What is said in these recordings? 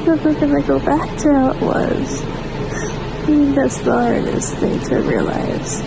never gonna go back to how it was. I mean, that's the hardest thing to realize.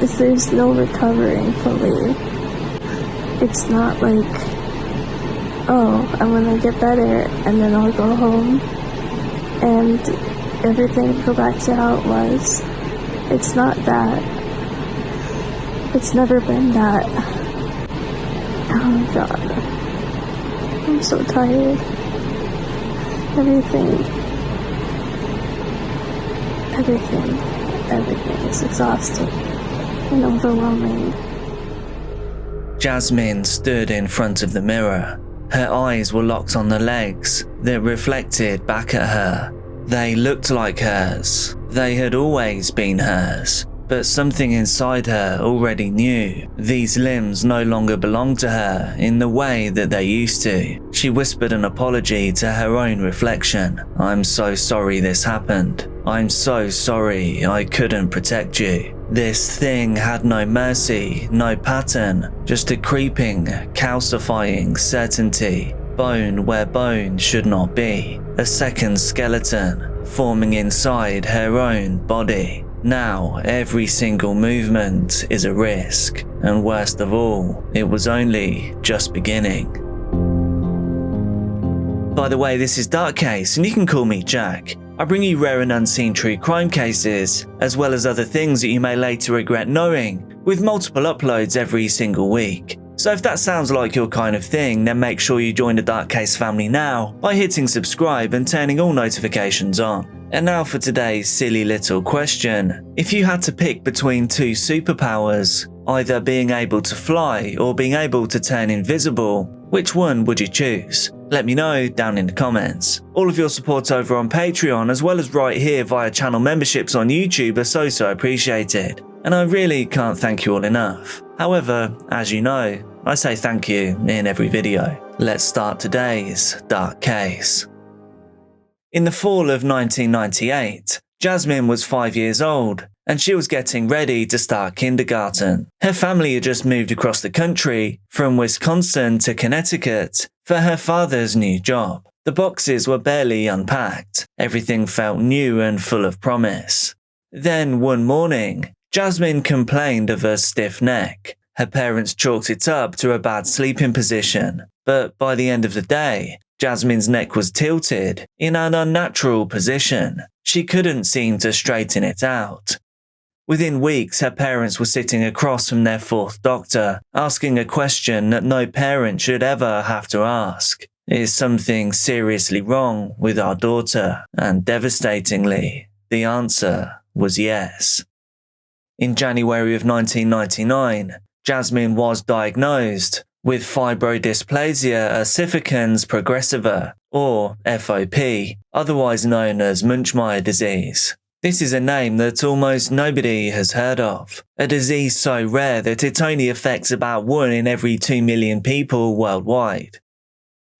Is there's no recovering fully. It's not like, oh, I'm gonna get better and then I'll go home and everything will go back to how it was. It's not that. It's never been that. Oh God. I'm so tired. Everything is exhausting and overwhelming. Jasmine stood in front of the mirror. Her eyes were locked on the legs that reflected back at her. They looked like hers. They had always been hers. But something inside her already knew these limbs no longer belonged to her in the way that they used to. She whispered an apology to her own reflection. "I'm so sorry this happened. I'm so sorry I couldn't protect you." This thing had no mercy, no pattern, just a creeping, calcifying certainty. Bone where bone should not be. A second skeleton forming inside her own body. Now, every single movement is a risk, and worst of all, it was only just beginning. By the way, this is Dark Case, and you can call me Jack. I bring you rare and unseen true crime cases, as well as other things that you may later regret knowing, with multiple uploads every single week. So if that sounds like your kind of thing, then make sure you join the Dark Case family now by hitting subscribe and turning all notifications on. And now for today's silly little question. If you had to pick between two superpowers, either being able to fly or being able to turn invisible, which one would you choose? Let me know down in the comments. All of your support over on Patreon, as well as right here via channel memberships on YouTube, are so appreciated. And I really can't thank you all enough. However, as you know, I say thank you in every video. Let's start today's Dark Case. In the fall of 1998, Jasmine was 5 years old, and she was getting ready to start kindergarten. Her family had just moved across the country from Wisconsin to Connecticut for her father's new job. The boxes were barely unpacked. Everything felt new and full of promise. Then one morning, Jasmine complained of a stiff neck. Her parents chalked it up to a bad sleeping position, but by the end of the day, Jasmine's neck was tilted in an unnatural position. She couldn't seem to straighten it out. Within weeks, her parents were sitting across from their fourth doctor, asking a question that no parent should ever have to ask. Is something seriously wrong with our daughter? And devastatingly, the answer was yes. In January of 1999, Jasmine was diagnosed with Fibrodysplasia Ossificans Progressiva, or FOP, otherwise known as Münchmeyer disease. This is a name that almost nobody has heard of, a disease so rare that it only affects about 1 in every 2 million people worldwide.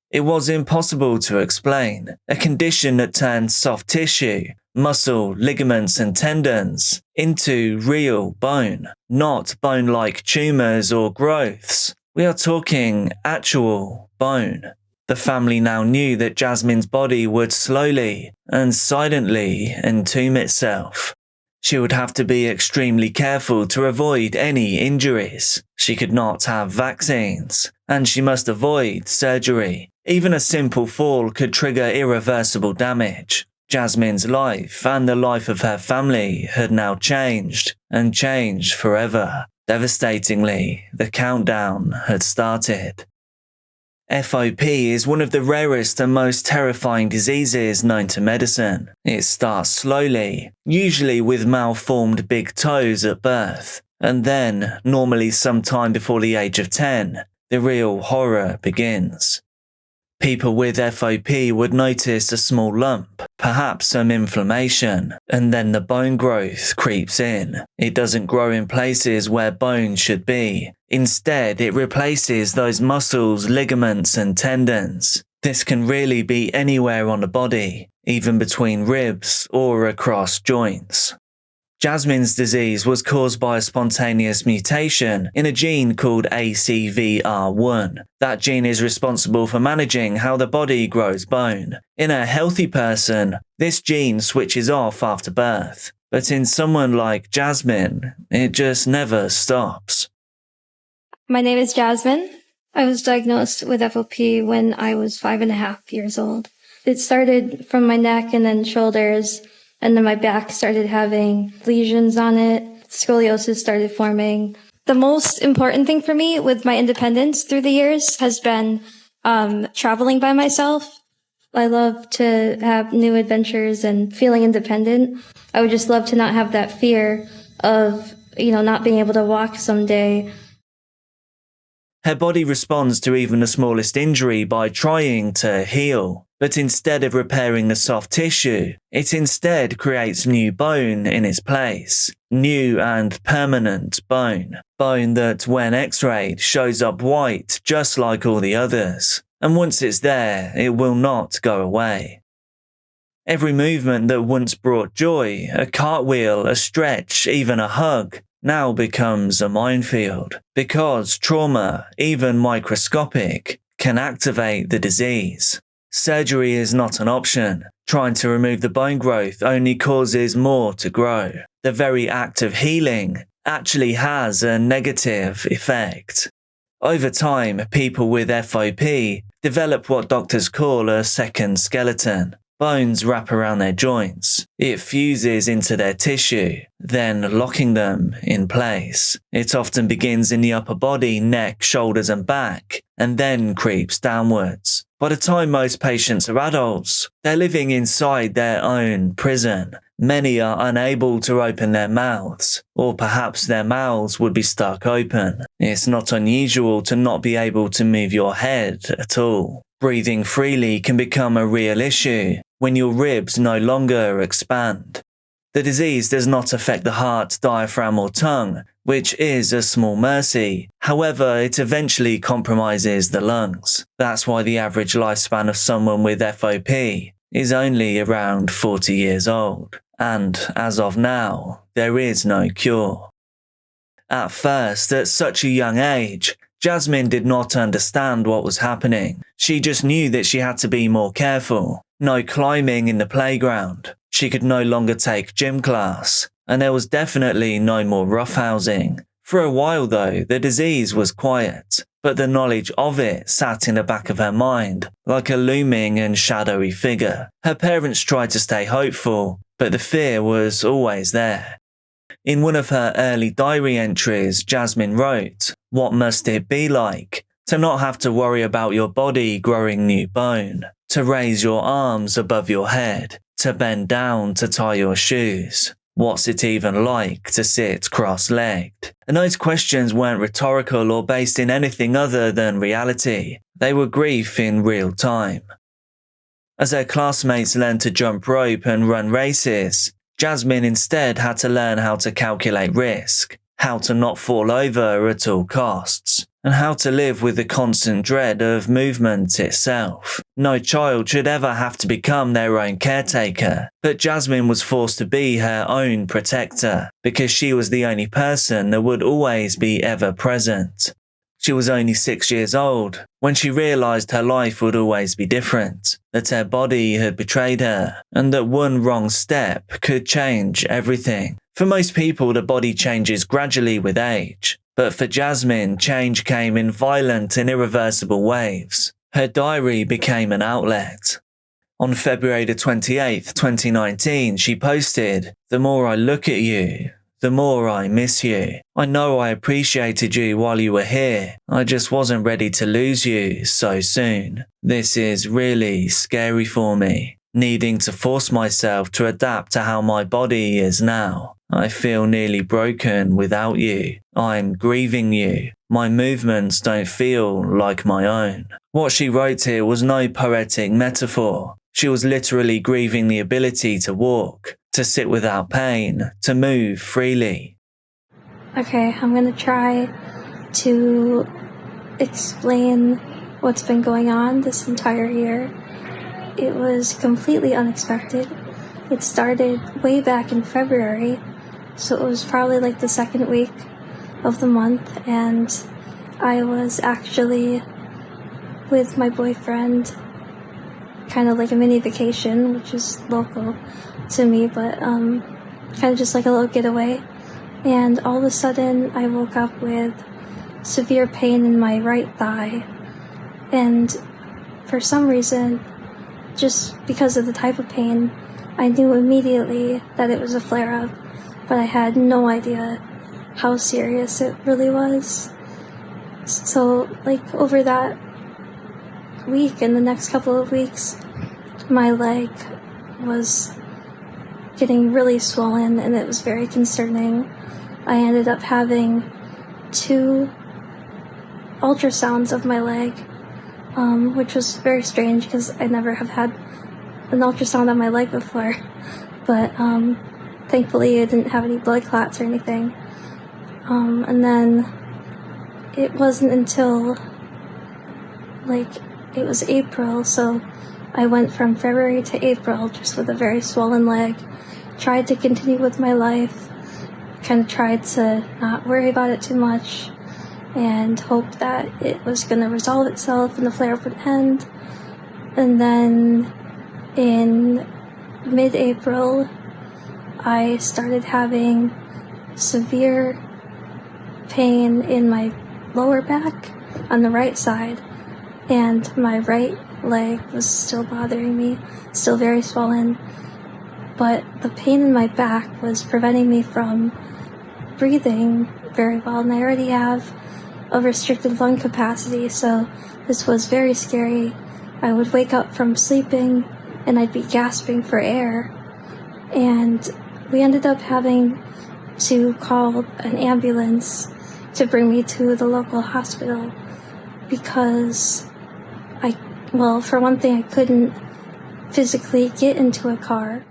It was impossible to explain, a condition that turns soft tissue, muscle, ligaments and tendons into real bone, not bone-like tumours or growths. We are talking actual bone. The family now knew that Jasmine's body would slowly and silently entomb itself. She would have to be extremely careful to avoid any injuries. She could not have vaccines, and she must avoid surgery. Even a simple fall could trigger irreversible damage. Jasmine's life and the life of her family had now changed, and changed forever. Devastatingly, the countdown had started. FOP is one of the rarest and most terrifying diseases known to medicine. It starts slowly, usually with malformed big toes at birth, and then, normally sometime before the age of 10, the real horror begins. People with FOP would notice a small lump, perhaps some inflammation, and then the bone growth creeps in. It doesn't grow in places where bone should be. Instead, it replaces those muscles, ligaments, and tendons. This can really be anywhere on the body, even between ribs or across joints. Jasmine's disease was caused by a spontaneous mutation in a gene called ACVR1. That gene is responsible for managing how the body grows bone. In a healthy person, this gene switches off after birth. But in someone like Jasmine, it just never stops. My name is Jasmine. I was diagnosed with FOP when I was 5.5 years old. It started from my neck and then shoulders, and then my back started having lesions on it. Scoliosis started forming. The most important thing for me with my independence through the years has been traveling by myself. I love to have new adventures and feeling independent. I would just love to not have that fear of, not being able to walk someday. Her body responds to even the smallest injury by trying to heal. But instead of repairing the soft tissue, it instead creates new bone in its place. New and permanent bone. Bone that, when x-rayed, shows up white just like all the others. And once it's there, it will not go away. Every movement that once brought joy, a cartwheel, a stretch, even a hug, now becomes a minefield. Because trauma, even microscopic, can activate the disease. Surgery is not an option. Trying to remove the bone growth only causes more to grow. The very act of healing actually has a negative effect. Over time, people with FOP develop what doctors call a second skeleton. Bones wrap around their joints. It fuses into their tissue, then locking them in place. It often begins in the upper body, neck, shoulders and back, and then creeps downwards. By the time most patients are adults, they're living inside their own prison. Many are unable to open their mouths, or perhaps their mouths would be stuck open. It's not unusual to not be able to move your head at all. Breathing freely can become a real issue when your ribs no longer expand. The disease does not affect the heart, diaphragm or tongue, which is a small mercy. However, it eventually compromises the lungs. That's why the average lifespan of someone with FOP is only around 40 years old. And as of now, there is no cure. At first, at such a young age, Jasmine did not understand what was happening. She just knew that she had to be more careful. No climbing in the playground. She could no longer take gym class. And there was definitely no more roughhousing. For a while though, the disease was quiet, but the knowledge of it sat in the back of her mind, like a looming and shadowy figure. Her parents tried to stay hopeful, but the fear was always there. In one of her early diary entries, Jasmine wrote, "What must it be like to not have to worry about your body growing new bone, to raise your arms above your head, to bend down to tie your shoes? What's it even like to sit cross-legged?" And those questions weren't rhetorical or based in anything other than reality. They were grief in real time. As her classmates learned to jump rope and run races, Jasmine instead had to learn how to calculate risk, how to not fall over at all costs, and how to live with the constant dread of movement itself. No child should ever have to become their own caretaker, but Jasmine was forced to be her own protector, because she was the only person that would always be ever present. She was only 6 years old when she realized her life would always be different, that her body had betrayed her, and that one wrong step could change everything. For most people, the body changes gradually with age, but for Jasmine, change came in violent and irreversible waves. Her diary became an outlet. On February 28th, 2019, she posted, "The more I look at you, the more I miss you. I know I appreciated you while you were here. I just wasn't ready to lose you so soon. This is really scary for me, needing to force myself to adapt to how my body is now. I feel nearly broken without you. I'm grieving you. My movements don't feel like my own." What she wrote here was no poetic metaphor. She was literally grieving the ability to walk, to sit without pain, to move freely. Okay, I'm gonna try to explain what's been going on this entire year. It was completely unexpected. It started way back in February So it was probably like the second week of the month, and I was actually with my boyfriend, kind of like a mini vacation, which is local to me, but kind of just like a little getaway. And all of a sudden I woke up with severe pain in my right thigh, and for some reason, just because of the type of pain, I knew immediately that it was a flare-up, but I had no idea how serious it really was. So, like, over that week and the next couple of weeks, my leg was getting really swollen, and it was very concerning. I ended up having 2 ultrasounds of my leg, which was very strange because I never have had an ultrasound on my leg before. But thankfully I didn't have any blood clots or anything. And then it wasn't until it was April, so I went from February to April just with a very swollen leg. Tried to continue with my life, kind of tried to not worry about it too much, and hope that it was going to resolve itself and the flare-up would end. And then in mid-April, I started having severe pain in my lower back on the right side, and my right leg was still bothering me, still very swollen, but the pain in my back was preventing me from breathing very well, and I already have a restricted lung capacity, so this was very scary. I would wake up from sleeping and I'd be gasping for air, and we ended up having to call an ambulance to bring me to the local hospital because for one thing, I couldn't physically get into a car.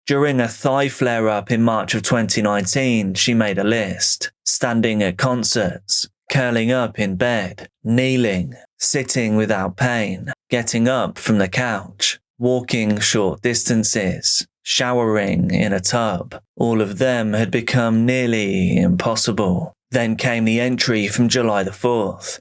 During a thigh flare-up in March of 2019, she made a list: standing at concerts, curling up in bed, kneeling, sitting without pain, getting up from the couch, walking short distances, showering in a tub. All of them had become nearly impossible. Then came the entry from July the 4th.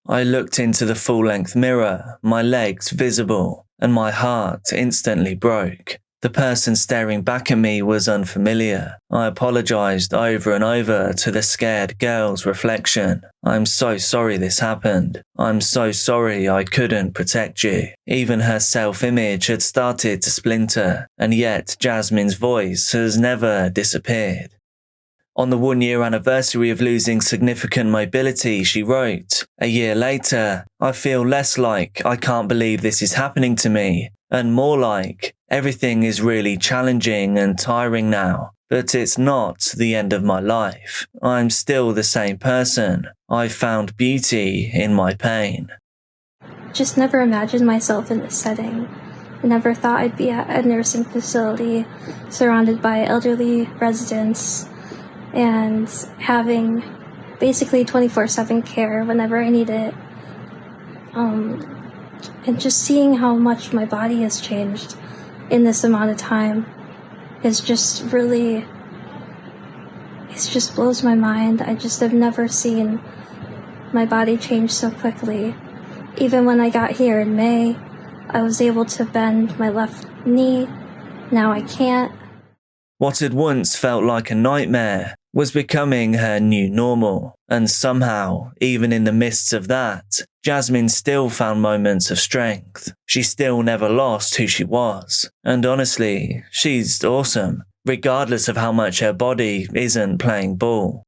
I looked into the full-length mirror, my legs visible, and my heart instantly broke. The person staring back at me was unfamiliar. I apologized over and over to the scared girl's reflection. "I'm so sorry this happened. I'm so sorry I couldn't protect you." Even her self-image had started to splinter, and yet Jasmine's voice has never disappeared. On the 1-year anniversary of losing significant mobility, she wrote, "A year later, I feel less like I can't believe this is happening to me, and more like everything is really challenging and tiring now, but it's not the end of my life. I'm still the same person. I found beauty in my pain." Just never imagined myself in this setting. I never thought I'd be at a nursing facility surrounded by elderly residents and having basically 24/7 care whenever I need it. And just seeing how much my body has changed in this amount of time is just really, it just blows my mind. I just have never seen my body change so quickly. Even when I got here in May, I was able to bend my left knee. Now I can't. What had once felt like a nightmare was becoming her new normal, and somehow, even in the midst of that, Jasmine still found moments of strength. She still never lost who she was, and honestly, she's awesome, regardless of how much her body isn't playing ball.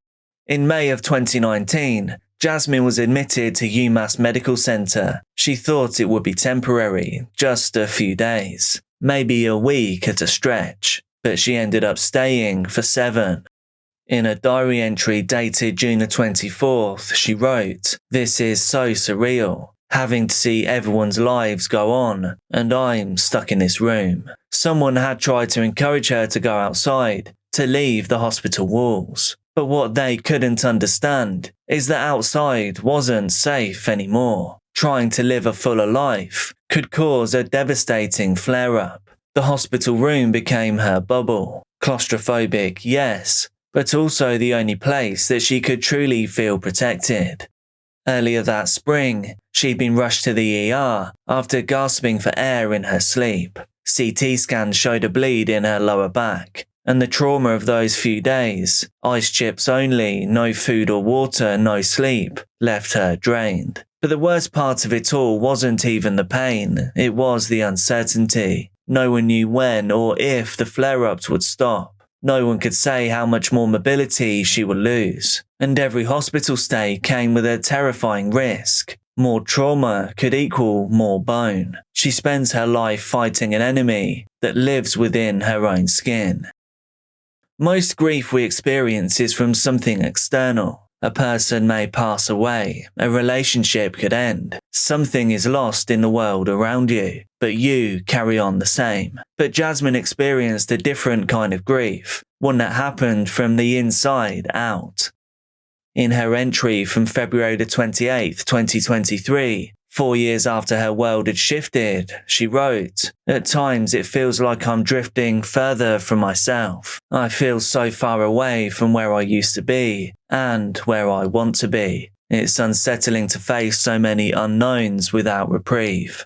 In May of 2019, Jasmine was admitted to UMass Medical Center. She thought it would be temporary, just a few days, maybe a week at a stretch, but she ended up staying for 7. In a diary entry dated June the 24th, she wrote, "This is so surreal, having to see everyone's lives go on, and I'm stuck in this room." Someone had tried to encourage her to go outside, to leave the hospital walls. But what they couldn't understand is that outside wasn't safe anymore. Trying to live a fuller life could cause a devastating flare-up. The hospital room became her bubble, Claustrophobic, yes, but also the only place that she could truly feel protected. Earlier that spring, she'd been rushed to the ER after gasping for air in her sleep. CT scans showed a bleed in her lower back, and the trauma of those few days, ice chips only, no food or water, no sleep, left her drained. But the worst part of it all wasn't even the pain, it was the uncertainty. No one knew when or if the flare-ups would stop. No one could say how much more mobility she would lose, and every hospital stay came with a terrifying risk. More trauma could equal more bone. She spends her life fighting an enemy that lives within her own skin. Most grief we experience is from something external. A person may pass away, a relationship could end, something is lost in the world around you, but you carry on the same. But Jasmine experienced a different kind of grief, one that happened from the inside out. In her entry from February 28, 2023, 4 years after her world had shifted, she wrote, "At times it feels like I'm drifting further from myself. I feel so far away from where I used to be and where I want to be. It's unsettling to face so many unknowns without reprieve."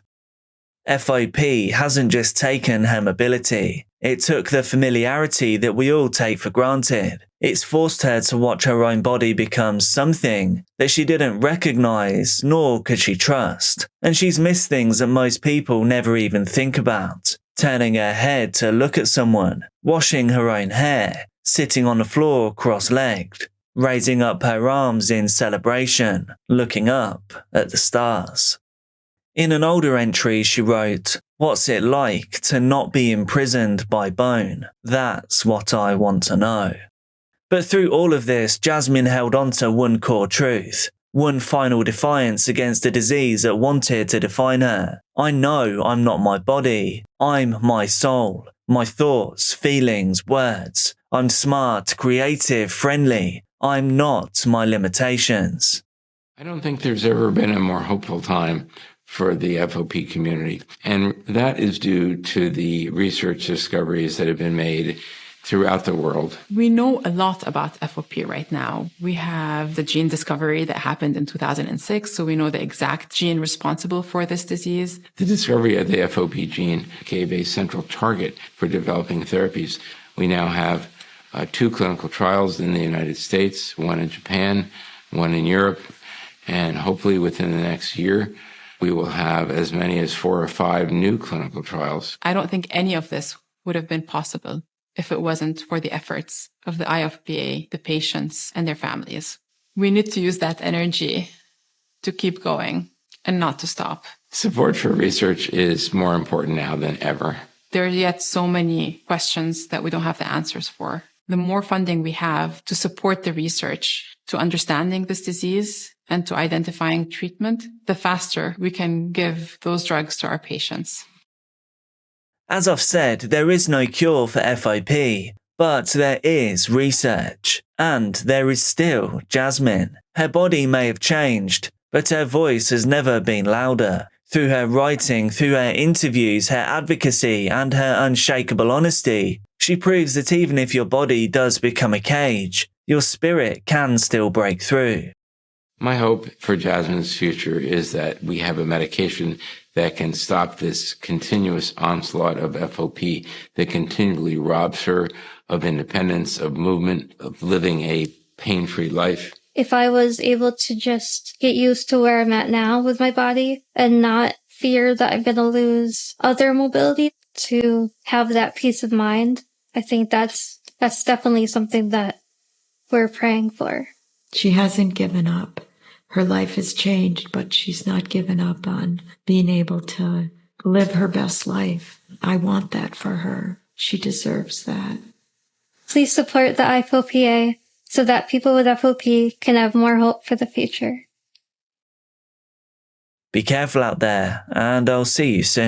FOP hasn't just taken her mobility, it took the familiarity that we all take for granted. It's forced her to watch her own body become something that she didn't recognize nor could she trust. And she's missed things that most people never even think about. Turning her head to look at someone, washing her own hair, sitting on the floor cross-legged, raising up her arms in celebration, looking up at the stars. In an older entry, she wrote, "What's it like to not be imprisoned by bone? That's what I want to know." But through all of this, Jasmine held on to one core truth, one final defiance against a disease that wanted to define her. "I know I'm not my body. I'm my soul, my thoughts, feelings, words. I'm smart, creative, friendly. I'm not my limitations." I don't think there's ever been a more hopeful time for the FOP community, and that is due to the research discoveries that have been made throughout the world. We know a lot about FOP right now. We have the gene discovery that happened in 2006, so we know the exact gene responsible for this disease. The discovery of the FOP gene gave a central target for developing therapies. We now have 2 clinical trials in the United States, 1 in Japan, 1 in Europe, and hopefully within the next year, we will have as many as 4 or 5 new clinical trials. I don't think any of this would have been possible if it wasn't for the efforts of the IFPA, the patients, and their families. We need to use that energy to keep going and not to stop. Support for research is more important now than ever. There are yet so many questions that we don't have the answers for. The more funding we have to support the research, to understanding this disease, and to identifying treatment, the faster we can give those drugs to our patients. As I've said, there is no cure for FOP, but there is research. And there is still Jasmine. Her body may have changed, but her voice has never been louder. Through her writing, through her interviews, her advocacy, and her unshakable honesty, she proves that even if your body does become a cage, your spirit can still break through. My hope for Jasmine's future is that we have a medication that can stop this continuous onslaught of FOP that continually robs her of independence, of movement, of living a pain-free life. If I was able to just get used to where I'm at now with my body and not fear that I'm going to lose other mobility, to have that peace of mind, I think that's definitely something that we're praying for. She hasn't given up. Her life has changed, but she's not given up on being able to live her best life. I want that for her. She deserves that. Please support the IFOPA so that people with FOP can have more hope for the future. Be careful out there, and I'll see you soon.